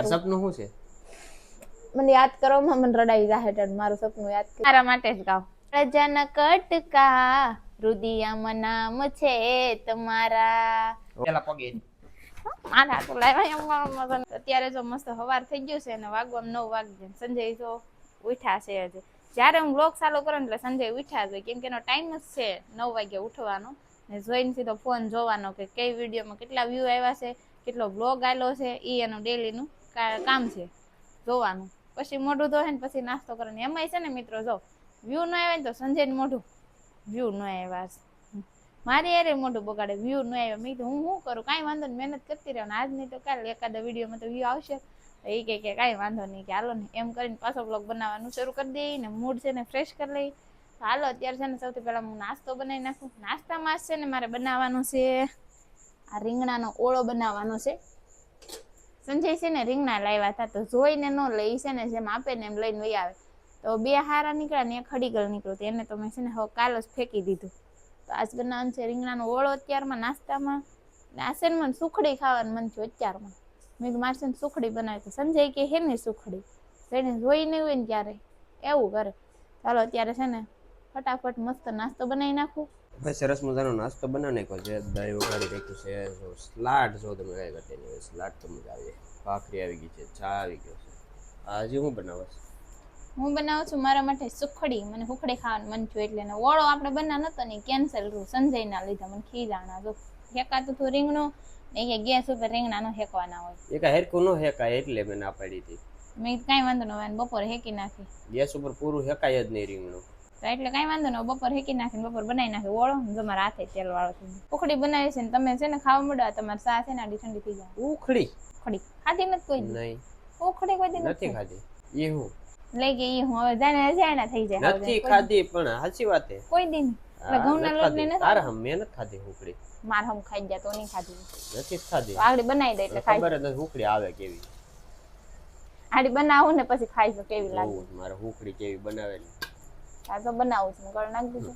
સપનું શું છે? મને યાદ કરો મને રડાઈ જાહે ટેડ મારું સપનું યાદ કરો મારા માટે જ ગાવ રજાના કટકા રુદિયામાં નામ છે તમારા પેલા પગે મારા તો લાવ્યા અત્યારે જો મસ્ત હવાર થઈ ગયું છે અને વાગવામાં 9 વાગી સંજય જો ઉઠ્યા છે હજી જ્યારે હું બ્લોગ ચાલુ કરું એટલે સંજય ઉઠ્યા છે કેમ કે એનો ટાઈમ જ છે 9 વાગે ઉઠવાનો ને જોઈને સીધો ફોન જોવાનો કે કઈ વિડીયોમાં કેટલા વ્યૂ આવ્યા છે કેટલો બ્લોગ આવેલો છે એ એનું ડેલીનું કામ છે જોવાનું પછી મોઢું ધોવે ને પછી નાસ્તો કરે ને એમાંય છે ને મિત્રો જો વ્યૂ ન આવે ને તો સંજયનું મોઢું વ્યૂ ન આવ્યા છે મારી યારે મોઢું બગાડે વ્યૂ ન આવ્યા મેં કીધું હું શું કરું કાંઈ વાંધો નહીં મહેનત કરતી રહું આજ નહીં તો કાલે એકાદા વિડીયોમાં તો વ્યૂ આવશે એ કે કાંઈ વાંધો નહીં કે હાલો ને એમ કરીને પાછો બ્લોગ બનાવવાનું શરૂ કરી દઈએ ને મૂડ છે ને ફ્રેશ કરી લઈ હાલો અત્યારે છે ને સૌથી પહેલા હું નાસ્તો બનાવી નાખું નાસ્તામાં છે ને મારે બનાવવાનું છે આ રીંગણાનો ઓળો બનાવવાનો છે સંજય છે ને રીંગણા લાવ્યા હતા તો જોઈને ન લઈ છે ને જેમ આપે ને એમ લઈને વહી આવે તો બે હારા નીકળ્યા ને એક ખડીગળ નીકળ્યું એને તો મેં છે ને હવે કાલ જ ફેંકી દીધું તો આજ બનાવવાનું છે રીંગણાનો ઓળો અત્યારમાં નાસ્તામાં ને આ છે ને મને સુખડી ખાવાનું મન થયું અત્યારમાં મેં તો મારે છે ને સુખડી બનાવી તો સંજય કે હે ને સુખડી એને જોઈ નહીં હોય ને ત્યારે એવું કરે ચાલો અત્યારે છે ને ફટાફટ મસ્ત નાસ્તો બનાવી નાખું ભાઈ સરસ મજાનો નાસ્તો બનાવી નાખ્યો છે દહીં વઘારી રાખ્યું છે સલાડ જો તમે કઈ ઘટે નહીં સલાડ તો મજા આવી ભાખરી આવી ગઈ છે ચા આવી ગયો છે આજે હું બનાવું હું બનાવું છું મારા માટે સુખડી મને સુખડી ખાવાનું મન થયું એટલે ઓળો આપણે બના નતો ને કેન્સલ રહ્યું સંજયના લીધા મને ખીજાણા જો હેકાતું હતું રીંગણું ને કે ગેસ ઉપર રીંગણા નો હેકવાના હોય એક હેરકું ન હેકાય એટલે મેં ના પાડી હતી મેં કાંઈ વાંધો ન હોય બપોરે હેકી નાખી ગેસ ઉપર પૂરું હેકાય જ નહીં રીંગણું તો એટલે કાંઈ વાંધો ન બપોર હેકી નાખીને બપોર બનાવી નાખી ઓળો જો મારા હાથે તેલ વાળો થઈ સુખડી બનાવી છે ને તમે છે ને ખાવા મળ્યા તમારે સા છે ને આડી ઠંડી થઈ જાય ઉખડી ખડી ખાધી નથી કોઈ નહીં ઉખડી કોઈ નથી ખાધી એ હું લઈ ગઈ હું હવે જાણે અજાણા થઈ જાય નથી ખાધી પણ સાચી વાત છે કોઈ દિન એટલે ઘઉંના લોટને નથી તારે હમ મેં નથી ખાધી ઉખડી માર હમ ખાઈ ગયા તો નહીં ખાધી નથી ખાધી આગળ બનાવી દે એટલે ખાઈ ખબર જ ઉખડી આવે કેવી આડી બનાવું ને પછી ખાઈ તો કેવી લાગે મારે ઉખડી કેવી બનાવેલી આ તો બનાવું છું ગળ નાખ દીધું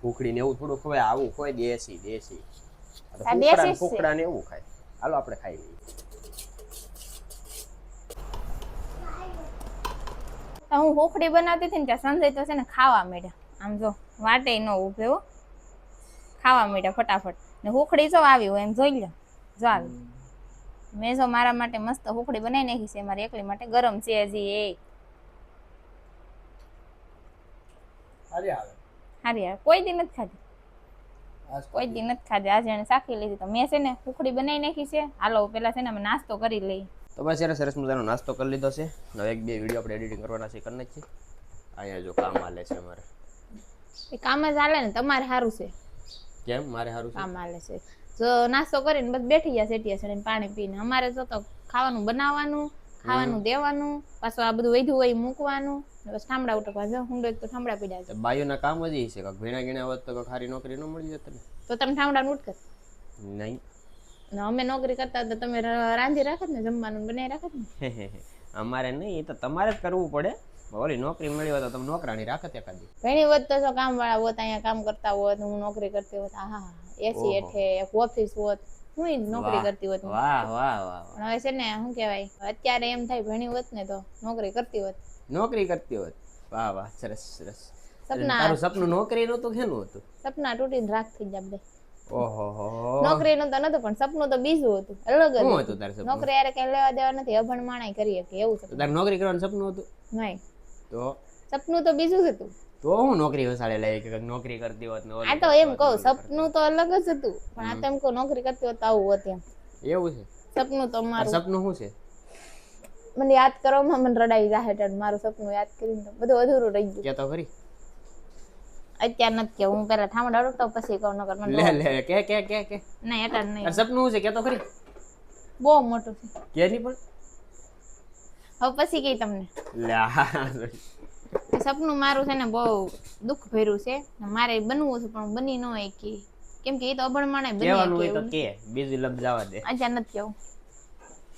ઉખડી ને એવું થોડું ખવાય આવું કોઈ દેશી આ દેશી ફૂકડા ને એવું ખાય હાલો આપણે ખાઈ લઈએ તો હું ઉખડી બનાવતી હતી ને ત્યાં સંજય તો છે ને ખાવા માંડ્યા આમ જો વાટે ન ઉભે હો ખાવા માંડ્યા ફટાફટ ને ઉખડી જો આવી હોય એમ જોઈ લો જો આવી મેં જો મારા માટે મસ્ત ઉખડી બનાવી નાખી છે મારી એકલી માટે ગરમ છે હજી એ હારી કોઈ દી નથી ખાધી કોઈ દી નથી ખાધી આજે એને સાખી લીધી તો મેં છે ને ઉખડી બનાવી નાખી છે હાલો પેલા છે ને અમે નાસ્તો કરી લઈએ તો બસ યાર સરસ મજાનો નાસ્તો કરી લીધો છે હવે એક બે વિડીયો આપણે એડિટિંગ કરવાના છે કરી નાખીએ અહીંયા જો કામ હાલે છે અમારે એ કામ જ હાલે ને તમારે સારું છે કેમ મારે સારું છે કામ હાલે છે જો નાસ્તો કરીને બસ બેઠી ગયા સેટિયા છે પાણી પીને અમારે જો તો ખાવાનું બનાવવાનું ખાવાનું દેવાનું પાછું આ બધું વધ્યું હોય મૂકવાનું બસ ઠામડા ઉટકવા જો હુંડો તો ઠામડા પીડ્યા છે બાયોના કામ જ છે કે ભીણા ગીણા હોત તો ખારી નોકરી ન મળી જત ને તો તમે ઠામડા ઉટક નહીં અમે નોકરી કરતા તો તમે રાંધી રાખત ને જમવાનું બનાવી રાખત ને અમારે નહીં એ તો તમારે જ કરવું પડે ઓલી નોકરી મળી હોય તો તમે નોકરાણી રાખત એકાદી ઘણી વખત તો કામ વાળા હોત અહીંયા કામ કરતા હોત હું નોકરી કરતી હોત હા એસી હેઠે ઓફિસ હોત હું નોકરી કરતી હોત વાહ વાહ વાહ પણ હવે છે ને શું કહેવાય અત્યારે એમ થાય ભણી હોત ને તો નોકરી કરતી હોત વાહ વાહ સરસ સરસ સપના તારું સપનું નોકરી નહોતું કેનું હતું સપના તૂટીને રાખ થઈ જાય બધે ઓહો નોકરી નું તો નતું પણ સપનું તો બીજું હતું અલગ શું હતું હતું તારું સપનું નોકરી યારે કઈ લેવા દેવા નથી અભણ માણાઈ કરીએ કે એવું છે તારે નોકરી કરવાનું સપનું હતું નહીં તો સપનું તો બીજું જ હતું તો હું નોકરી વસાડે લઈ કે નોકરી કરતી હોત ને આ તો એમ કહું સપનું તો અલગ જ હતું પણ આ તો એમ કહું નોકરી કરતી હોત તો આવું હોત એમ એવું છે સપનું તો મારું સપનું શું છે મને યાદ કરવામાં મને રડાઈ જાહે ટેડ મારું સપનું યાદ કરીને તો બધું અધૂરું રહી ગયું કે તો ખરી અત્યારે નથી કે હું પેલા ઠામડા અડકતો પછી કહું નકર મને લે કે નહીં એટલે નહીં સપનું શું છે કે તો ખરી બહુ મોટું છે કે નહીં પણ હવે પછી કઈ તમને લે સપનું મારું છે ને બહુ દુઃખ ભર્યું છે મારે બનવું છે પણ બની ન હોય કે કેમ કે એ તો અભણ માણે કહેવાનું હોય તો બની કે બીજું લબ જવા દે અચ્છા નથી કેવું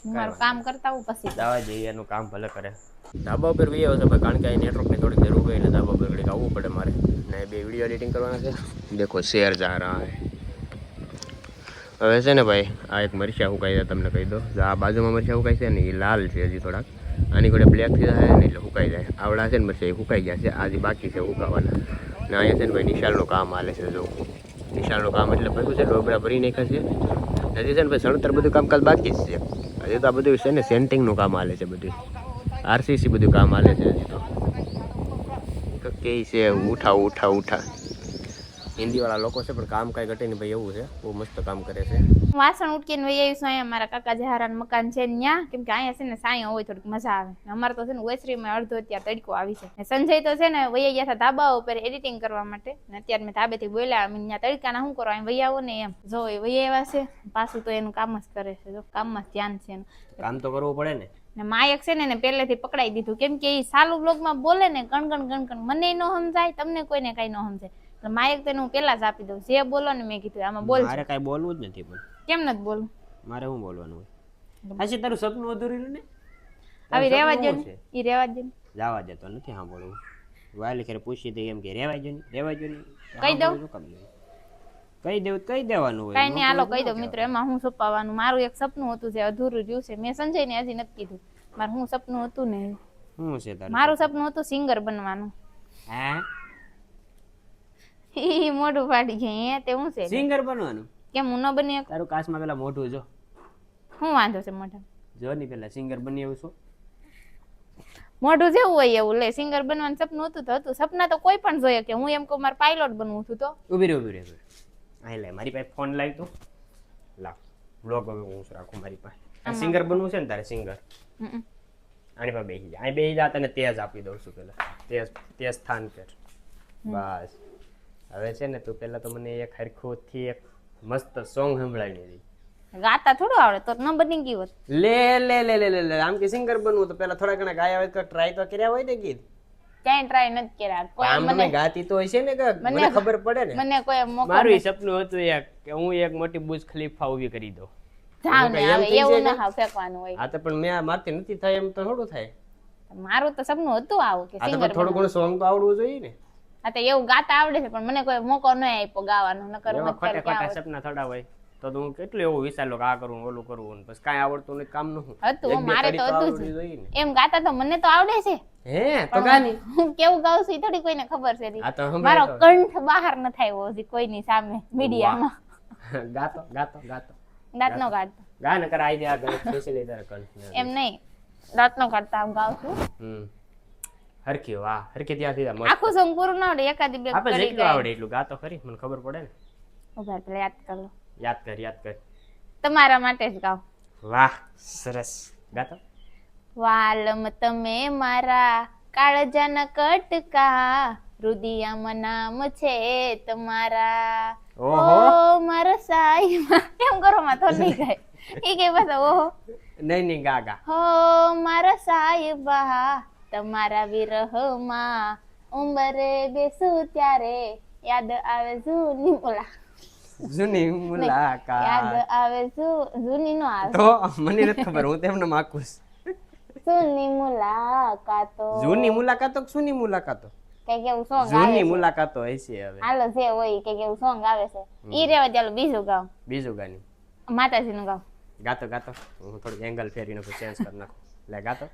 મારું કામ કરતા હું પછી જવા જઈએ એનું કામ ભલે કરે ધાબા ઉપર બી આવે છે કારણ કે અહીં નેટવર્કની થોડીક જરૂર હોય એટલે ધાબા ઉપર ઘડીક આવવું પડે મારે ને બે વિડીયો એડિટિંગ કરવાના છે દેખો શેર જા રહા હે હવે છે ને ભાઈ આ એક મરચાં સુકાઈ જાય તમને કહી દો આ બાજુમાં મરચાં સુકાઈ છે ને એ લાલ છે હજી થોડાક આની જોડે બ્લેક થઈ જાય ને એટલે સુકાઈ જાય આવડા છે ને મરચાં એ સુકાઈ ગયા છે આજે બાકી છે સુકાવાના ને અહીંયા છે ને ભાઈ નિશાળનું કામ હાલે છે જો નિશાળનું કામ એટલે બધું છે ડોબરા ભરી નાખ્યા છે હજી છે ને ભાઈ સણતર બધું કામકાજ બાકી જ છે હજી તો આ બધું છે ને સેન્ટિંગનું કામ હાલે છે બધું આરસીસી બધું કામ હાલે છે હજી તો કે છે ઉઠા હિન્દીવાળા લોકો છે પણ કામ કાંઈ ઘટે નહીં ભાઈ એવું છે બહુ મસ્ત કામ કરે છે વાસણ ઉટકીને વહી આવીશું અહીંયા મારા કાકા જહારાનું મકાન છે ત્યાં કેમ કે અહીંયા છે ને સાંયો હોય થોડીક મજા આવે અમારે તો છે ને ઓસરીમાં અડધો અત્યારે તડકો આવી છે ને સંજય તો છે ને વહી ગયા હતા ધાબા ઉપર એડિટિંગ કરવા માટે ને અત્યારે મેં ધાબેથી બોલ્યા અમે ત્યાં તડકાના શું કરો અહીં વહી આવો ને એમ જો એ વહી આવ્યા છે પાછું તો એનું કામ જ કરે છે જો કામમાં જ ધ્યાન છે એનું કામ તો કરવું પડે ને માયક છે ને પહેલેથી પકડાઈ દીધું કેમ કે એ સાલું બ્લોગમાં બોલે ને ગણ મને ન સમજાય તમને કોઈને કઈ ન સમજાય એટલે માયક તો હું પેલા જ આપી દઉં જે બોલો ને મેં કીધું આમાં બોલ મારે કાંઈ બોલવું જ નથી પણ કેમ નથી બોલવું મારે શું બોલવાનું હોય હાજી તારું સપનું અધૂરું ને હવે રેવા દે ને ઈ રેવા દે ને જવા દે તો નથી સાંભળવું વાલી ખેર પૂછી દે એમ કે રેવા જો ને કહી દઉં કહી દેવાનું હોય કઈ નહીં હાલો કહી દઉં મિત્રો એમાં હું છુપાવવાનું મારું એક સપનું હતું જે અધૂરું રહ્યું છે મેં સંજય ને હજી નથી કીધું મારું હું સપનું હતું ને શું છે તારું મારું સપનું હતું સિંગર બનવાનું હા ઈ મોઢું ફાડી ગઈ તે હું છે સિંગર બનવાનું કેમ હું ન બની શકું? તારું કાશમાં પેલા મોઢું જો શું વાંધો છે મોઢા જો ની પેલા સિંગર બની એવું છું મોઢું જેવું હોય એવું લે સિંગર બનવાનું સપનું હતું તો હતું સપના તો કોઈ પણ જોઈએ કે હું એમ કહું મારે પાયલોટ બનવું છું તો ઉભી રહે અહીં લે મારી પાસે ફોન લાવી તું લાવ વ્લોગ હવે હું રાખું મારી પાસે સિંગર બનવું છે ને તારે સિંગર આની પાસે બેસી જા અહીં બેસી જા તને તેજ આપી દઉં છું પેલા તેજ સ્થાન પર બસ હવે છે ને તું પેલા તો મને એક હરખુંથી એક મસ્ત સોંગ સંભળાવી દે ગાતા થોડું આવડે તો ન બની ગયું હોત લે આમ કે સિંગર બનવું તો પેલા થોડા ઘણા ગાયા હોય તો ટ્રાય તો કર્યા હોય ને ગીત ક્યાંય ટ્રાય નથી કર્યા કોઈ આમ તમે ગાતી તો હોય છે ને કે મને ખબર પડે ને મને કોઈ મોકો મારું સપનું હતું એક કે હું એક મોટી બુર્જ ખલીફા ઊભી કરી દઉં જાવ ને હવે એવું ના હાવ ફેંકવાનું હોય આ તો પણ મેં મારથી નથી થાય એમ તો થોડું થાય મારું તો સપનું હતું આવું કે આ તો સિંગર થોડું ઘણું સોંગ તો આવડવું જોઈએ ને આ તો એવું ગાતા આવડે છે પણ મને કોઈ મોકો ન આપ્યો ગાવાનો નકર એવા મત ખોટા ખોટા સપના થોડા હોય તો હું કેટલું એવું વિચાર કે આ કરવું ઓલું કરવું બસ કાંઈ આવડતું નથી કામ નું હતું મારે તો હતું જ એમ ગાતા તો મને તો આવડે છે હે તો ગાની હું કેવું ગાઉં છું ઈ થોડી કોઈને ખબર છે આ તો મારો કંઠ બહાર ન થાય હજી કોઈની સામે મીડિયામાં ગાતો દાંત નો કાઢતો ગા ન કર આઈ દે આ ગણેશ સ્પેશિયલી તારા કંઠ એમ નહીં દાંત નો કાઢતા આમ ગાઉં છું હરખી વાહ હરખી ત્યાંથી મસ્ત આખું સોંગ પૂરું ના આવડે એકાદી બે આપણે કરી જેટલું આવડે એટલું ગાતો ખરી મને ખબર પડે ને ઉભા પેલા યાદ કર લો યાદ કર તમારા માટે જ ગાઓ વાહ સરસ ગાતો વાલમ તમે મારા કાળજાના કટકા રુદિયામાં નામ છે તમારા ઓ મારા સાઈ કેમ કરો માં તો નહીં ગાય એ કે બસ ઓહો નહીં ગા હો મારા સાહેબા તમારા વિરહમાં ઉંબરે બેસું ત્યારે યાદ આવે જૂની મુલાકાત યાદ આવે જૂની નો આવે તો મને નથી ખબર હું તેમને માકુસ જૂની મુલાકાતો જૂની મુલાકાતો કે સુની મુલાકાતો કઈક એવું સોંગ આવે જૂની મુલાકાતો હશે હવે હાલો જે હોય કઈક એવું સોંગ આવે છે ઈ રેવા ચાલો બીજું ગાવ બીજું ગાની માતાજી નું ગાવ ગાતો હું થોડું એંગલ ફેરીને ચેન્જ કરી નાખું લે ગાતો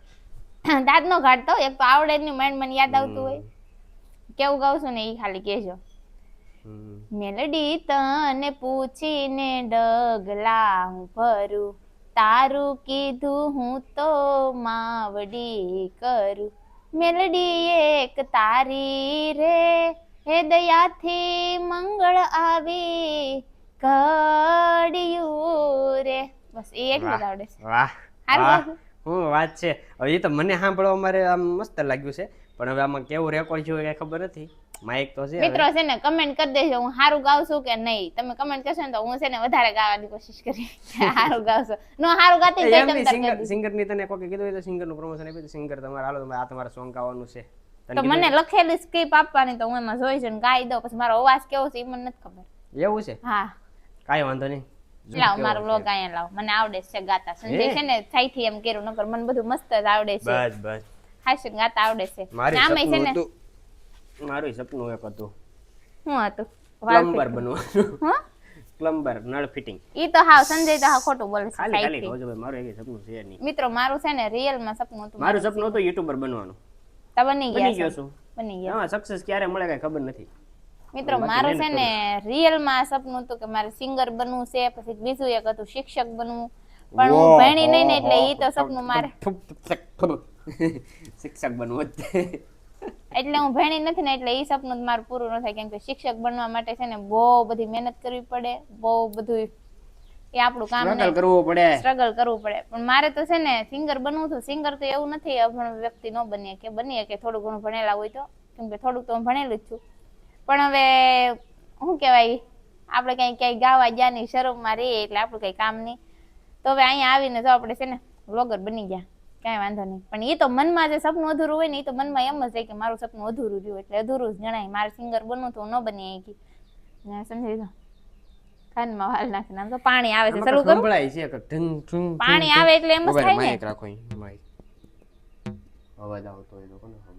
દાંત નો કાઢતો એક તો આવડે નહીં માંડ મને યાદ આવતું હોય કેવું ગાવ છું ને ઈ ખાલી કહેજો મેલડી તને પૂછીને ડગલા હું ભરું તારું કીધું હું તો માવડી કરું મેલડી એક તારી રે હે દયાથી મંગળ આવી ઘડિયું રે બસ એ એટલું જ આવડે છે વાહ હારું હું વાત છે હવે એ તો મને સાંભળવા મારે આમ મસ્ત લાગ્યું છે પણ હવે આમાં કેવું રેકોર્ડ છે કઈ ખબર નથી માઇક તો છે મિત્રો છે ને કમેન્ટ કરી દેજો હું સારું ગાઉં છું કે નહીં તમે કમેન્ટ કરશો ને તો હું છે ને વધારે ગાવાની કોશિશ કરી સારું ગાવશો નો સારું ગાતી હોય તો તમે સિંગર ની તને કોઈ કીધું હોય તો સિંગર નું પ્રમોશન આપ્યું સિંગર તમારે હાલો આ તમારે સોંગ ગાવાનું છે તો મને લખેલી સ્ક્રિપ્ટ આપવાની તો હું એમાં જોઈ જઈને ગાઈ દઉં પછી મારો અવાજ કેવો છે એ મને નથી ખબર એવું છે હા કાઈ વાંધો નહીં લાવ મારો વ્લોગ અહીંયા લાવ મને આવડે છે ગાતા સંજય છે ને સાઈથી એમ કેરું નકર મને બધું મસ્ત જ આવડે છે બસ હાશ ગાતા આવડે છે મારું છે ને મારું સપનું એક હતું શું હતું પ્લમ્બર બનવાનું પ્લમ્બર નળ ફિટિંગ. ઈ તો હાવ સંજય તો હાવ ખોટું બોલે છે ખાલી સાઈડથી. કહો છો ભાઈ, મારું એક સપનું છે નહીં. મિત્રો મારું છે ને રિયલમાં સપનું હતું. મારું સપનું હતું યુટ્યુબર બનવાનું. તો બની બની ગયો ગયા છું. બની ગયા હા, સક્સેસ ક્યારે મળે કઈ ખબર નથી. મિત્રો મારું છે ને રિયલમાં સપનું હતું કે મારે સિંગર બનવું છે, પછી બીજું એક હતું શિક્ષક બનવું, પણ હું ભણી નહીં ને એટલે ઈ તો સપનું મારે, શિક્ષક બનવું જ. એટલે હું ભણી નથી ને એટલે ઈ સપનું જ મારું પૂરું ન થાય, કેમ કે શિક્ષક બનવા માટે છે ને બહુ બધી મહેનત કરવી પડે, બહુ બધું એ આપણું કામ સ્ટ્રગલ કરવું પડે. સ્ટ્રગલ કરવું પડે. પણ મારે તો છે ને સિંગર બનવું હતું. સિંગર તો એવું નથી અભણ વ્યક્તિ ન બનીએ કે થોડું ઘણું ભણેલા હોય તો, કેમ કે થોડુંક તો હું ભણેલું જ છું. પણ હવે શું કહેવાય, આપણે કઈ ક્યાંય ગાવા જ્યાંની શરમમાં રહીએ એટલે આપણું કઈ કામ નહીં. તો હવે અહીંયા આવીને જો આપણે છે ને વ્લોગર બની ગયા, કાંઈ વાંધો નહીં. પણ એ તો મનમાં જે સપનું અધૂરું હોય ને એ તો મનમાં એમ જ રહે કે મારું સપનું અધૂરું રહ્યું, એટલે અધૂરું જ ગણાય. મારે સિંગર બનવું તો ન બની શકી. સમજી દો, કાનમાં વાલ નાખીને આમ તો પાણી આવે છે, ચાલુ કરું. સંભળાય છે કે ઢંગ ઢંગ પાણી આવે એટલે એમ જ થાય ને, માઈક રાખો અહીં, માઈક અવાજ આવતો હોય તો કોને ખબર.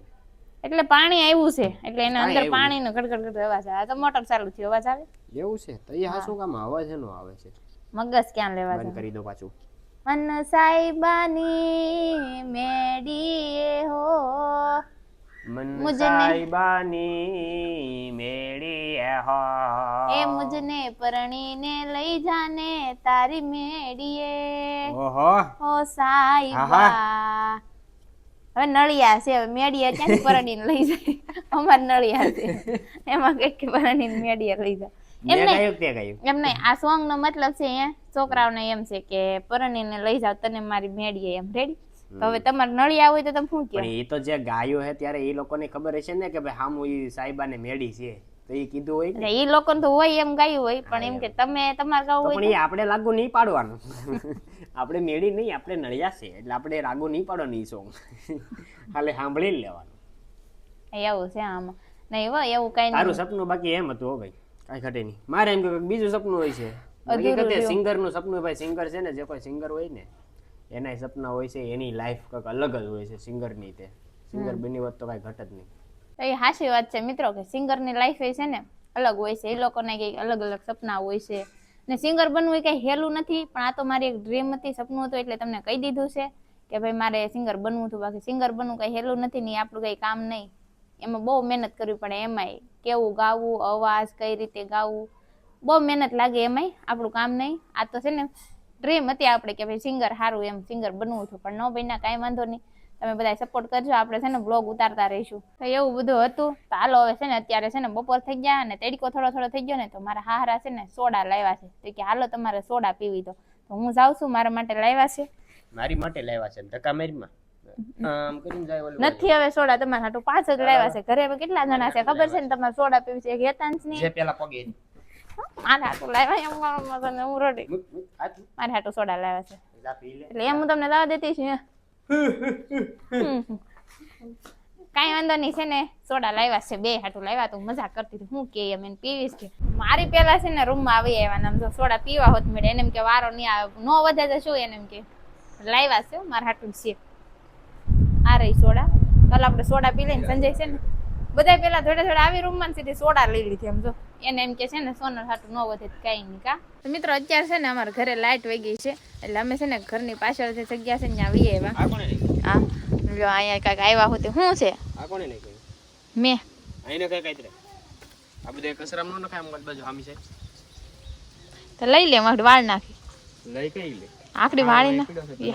એટલે પાણી આવ્યું છે એટલે એના અંદર પાણીનો ગડગડ અવાજ આવે. તો મોટર ચાલુ થયો અવાજ આવે એવું છે તો એ હાસુ કામ અવાજ એનો આવે છે. મગજ ક્યાં લેવા બંધ જાય. કરી દો પાછું. મન સાઈબાની મેડીએ હો મન મુજને- સાઈબાની મેળી હો એ મુજને પરણીને લઈ જાને તારી મેડીએ ઓહો ઓ સાઈબા. હવે નળિયા છે, હવે મેડીએ ક્યાંથી પરણીને લઈ જાય. અમાર નળિયા છે એમાં કઈક પરણીને મેડીએ લઈ જાય. મેં ગાયું તે ગાયું. એમ નહીં, આ સોંગ નો મતલબ છે અહીંયા છોકરાઓને એમ છે કે પરણીને લઈ જાવ તને મારી મેડીએ, એમ રેડી. તો હવે તમારે નળિયા હોય તો તમે શું કહો. પણ એ તો જે ગાયું હે ત્યારે એ લોકોને ખબર હશે ને કે ભાઈ હામું ઈ સાઈબાને મેળી છે તો એ કીધું હોય ને. એટલે ઈ લોકોને તો હોય એમ ગાયું હોય, પણ એમ કે તમે તમારે ગાવું તો હોય પણ એ આપણે લાગુ નહીં પાડવાનું. આપણે મેળી નહીં, આપણે નળિયા છે એટલે આપણે લાગુ નહીં પાડવાનું ઈ સોંગ. ખાલી સાંભળી જ લેવાનું. એવું છે આમાં નહીં હોય એવું કઈ તારું નહીં. સપનું બાકી એમ હતું હો ભાઈ, કાંઈ ઘટે નહીં. મારે એમ કે બીજું સપનું હોય છે સિંગર નું સપનું. ભાઈ સિંગર છે ને, જે કોઈ સિંગર હોય ને એના સપના હોય છે, એની લાઈફ કંઈક અલગ જ હોય છે સિંગર ની. તે સિંગર બની હોત તો કાંઈ ઘટ જ નહીં. તો એ હાચી વાત છે મિત્રો કે સિંગર ની લાઈફ એ છે ને અલગ હોય છે. એ લોકોને કઈક અલગ અલગ સપના હોય છે ને સિંગર બનવું એ કઈ હેલું નથી. પણ આ તો મારી એક ડ્રીમ હતી, સપનું હતું, એટલે તમને કહી દીધું છે કે ભાઈ મારે સિંગર બનવું હતું. બાકી સિંગર બનવું કઈ હેલું નથી ને આપણું કઈ કામ નહીં. એમાં બહુ મહેનત કરવી પડે. એમાંય કેવું ગાવું, અવાજ કઈ રીતે ગાવું, બહુ મહેનત લાગે. એમાંય આપણું કામ નહીં. આ તો છે ને ડ્રીમ હતી આપણે કે ભાઈ સિંગર સારું એમ સિંગર બનવું હતું, પણ ન બન્યા કાંઈ વાંધો નહીં. તમે બધા સપોર્ટ કરજો, આપણે છે ને બ્લોગ ઉતારતા રહીશું. તો એવું બધું હતું. તો હાલો હવે છે ને અત્યારે છે ને બપોર થઈ ગયા અને તડકો થોડો થોડો થઈ ગયો ને, તો મારા હાહરા છે ને સોડા લાવ્યા છે. તો કે હાલો તમારે સોડા પીવી દો. તો હું જાઉં છું, મારા માટે લાવ્યા છે. મારી માટે લાવ્યા છે ધક્કા મારીમાં આમ કરીને જાય ઓલું. નથી હવે સોડા તમારા હાટુ 5 જ લાવ્યા છે. ઘરે હવે કેટલા જણા છે ખબર છે ને, તમારે સોડા પીવી છે. એક હેતાંશ ની જે પેલા પગે મારે હાટુ લાવ્યા એમ હું રોડી મારે હાટુ સોડા લાવ્યા છે. જા પી લે. એટલે એમ હું તમને દવા દેતી છું. કાંઈ વાંધો નહીં છે ને સોડા લાવ્યા છે, બે હાટુ લાવ્યા. તો મજા કરતી હતી હું કે એમ એને પીવીશ કે. મારી પેલા છે ને રૂમમાં આવી આવ્યા ને આમ જો સોડા પીવા હોત મળે એને એમ કે વારો નહીં આવે, નો વધે તો શું એને એમ કે લાવ્યા છે મારા હાટુ છે. આ રહી સોડા. કાલ આપણે સોડા પી લઈને સંજય છે ને બધા પેલા થોડા થોડા આવી રૂમમાં સીધી સોડા લઈ લીધી. એમ જો એને એમ કે છે ને સોનલ હાટું ન વધે કઈ નહીં કા. તો મિત્રો અત્યારે છે ને અમારા ઘરે લાઇટ વહી ગઈ છે, એટલે અમે છે ને ઘરની પાછળ જે જગ્યા છે ને ત્યાં વી આવ્યા. આ કોણે નહીં હા જો અહીંયા કાંઈક આવ્યા હોતે. શું છે આ કોણે નહીં કહ્યું મેં આઈને કઈ કાઈ આ બધા કચરામાં ન નખાય. અમુક બાજુ હામી છે તો લઈ લે આખડી વાળ નાખી. લઈ કઈ લે આખડી વાળી ના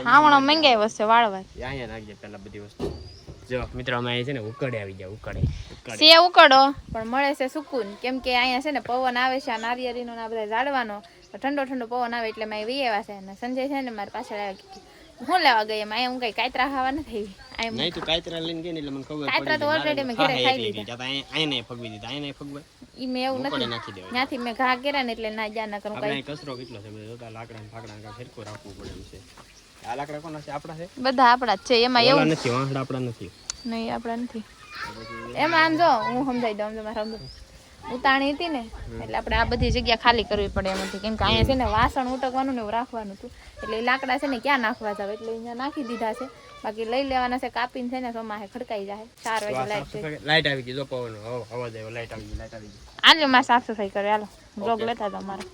હાવણો મંગાઈ વસ્તુ વાળવા અહીંયા નાખજે પેલા બધી વસ્તુ. જો મિત્રો અમે અહીં છે ને ઉકળે આવી ગયા. ઉકળે સે ઉકળો પણ મળે છે સુકૂન, કેમ કે અહીંયા છે ને પવન આવે છે આ નારિયેળીનો ને આ બધા ઝાડવાનો ઠંડો ઠંડો પવન આવે એટલે મેં વી આવ્યા છે. અને સંજય છે ને મારી પાછળ આવ્યા. હું લેવા ગઈ એમ અહીંયા હું કઈ કાતરા ખાવા નથી આવી. નહીં તું કાતરા લઈને ગઈ ને એટલે મને ખબર પડી. કાતરા તો ઓલરેડી મેં ઘરે ખાઈ લીધા. અહીંયા ફગવી દીધા. અહીંયા ફગવા ઈ મેં એવું ઉકળે નથી નાખી દેવાય. ત્યાંથી મેં ઘા કર્યા ને એટલે ના જ્યાં ના કરું આપણે કઈ. અહીં કચરો કેટલો છે બધો. જોતા લાકડા ને ફાકડા ને ફેરકો રાખવું પડે એમ છે. આ લાકડા કોના છે? આપણા છે. બધા આપણા જ છે એમાં ઓલા એવું નથી, વાંસડા આપણા નથી. નહીં આપણા નથી. એમાં આમ જો હું સમજાઈ દઉં મારે સમજો ઉતાણી હતી ને એટલે આપણે આ બધી જગ્યા ખાલી કરવી પડે એમ હતી. કેમ કે અહીંયા છે ને વાસણ ઉટકવાનું ને એવું રાખવાનું હતું, એટલે એ લાકડા છે ને ક્યાં નાખવા જાવ એટલે અહીંયા નાખી દીધા છે. બાકી લઈ લેવાના છે કાપીને છે ને સોમાહે ખડકાઈ જાય. 4 વાગે લાઈટ છે. લાઈટ આવી ગઈ. જો પવન અવાજ આવ્યો. લાઈટ આવી ગઈ. લાઈટ આવી ગઈ. આજે માં સાફ સફાઈ કરે. હાલો બ્લોગ લેતા હતા મારે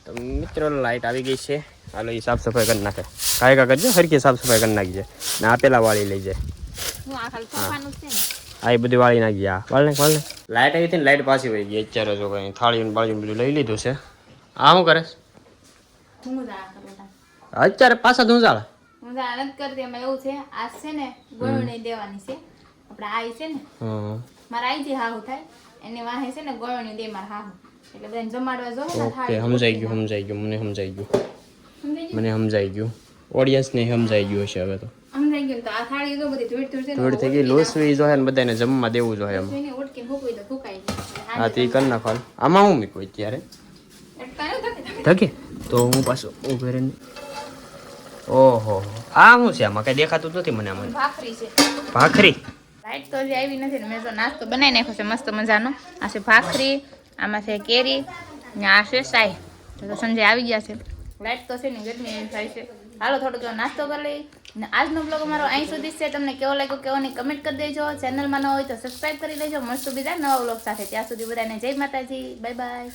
તો મિત્રો લાઇટ આવી ગઈ છે. હાલો એ સાફ સફાઈ કરી નાખે. કાંઈ કાંઈ કરજો હરખી સાફ સફાઈ કરી નાખજે. ને આ પેલા વાળી લઈ જાય. હું આ ખાલી સોફાનું જ છે ને. આ એ બધી વાળી નાખી. આ વાળ નાખ. લાઇટ આવી હતી ને લાઇટ પાછી વહી ગઈ. અત્યારે જો કંઈ થાળીને બાળીને બધું લઈ લીધું છે. આ શું કરે? હું જ આ કરું તા. અત્યારે પાછા ધૂંઝાળ. હું જ આ નથી કરતી. એમાં એવું છે આ છે ને ગોળણી દેવાની છે. આપણે આ છે ને મારા આઈથી હાહુ થાય એની વાહે છે ને ગોળણી દે મારા હાહુ. એટલે બધાને જમાડવા જો ને ઓકે સમજાઈ ગયું મને સમજાઈ ગયું. ઓડિયન્સને સમજાઈ ગયું હશે હવે તો. સમજાઈ ગયું તો આ થાળી જો બધી ધૂળ છે ને થોડી થઈ ગઈ લોસવી જો ને બધાને જમવા દેવું જોઈએ એમ. એને ઉટકીને ફૂકવી દો ફૂકાઈ જાય. હા તે કરી નાખો. આમાં હું મૂક્યું અત્યારે ધકે તો હું પાછો ઉભે રહીને. ઓહો આ શું છે આમાં કઈ દેખાતું જ નથી મને. આમાં ભાખરી છે. ભાખરી લાઈટ તો હજી આવી નથી ને મેં તો નાસ્તો બનાવી નાખ્યો છે મસ્ત મજાનો. આ છે ભાખરી, આમાં છે કેરી ને આ છે સાય. તો સંજય આવી ગયા છે. લાઈટ તો છે ને ગરમી એવી થાય છે. હાલો થોડોક એવો નાસ્તો કરી લઈ. ને આજનો બ્લોગ અમારો અહીં સુધી છે. તમને કેવો લાગ્યો કેવો નહીં કમેન્ટ કરી દેજો. ચેનલમાં ન હોય તો સબસ્ક્રાઈબ કરી લેજો. મળશું બીજા નવા બ્લોગ સાથે. ત્યાં સુધી બધાને જય માતાજી. Bye bye.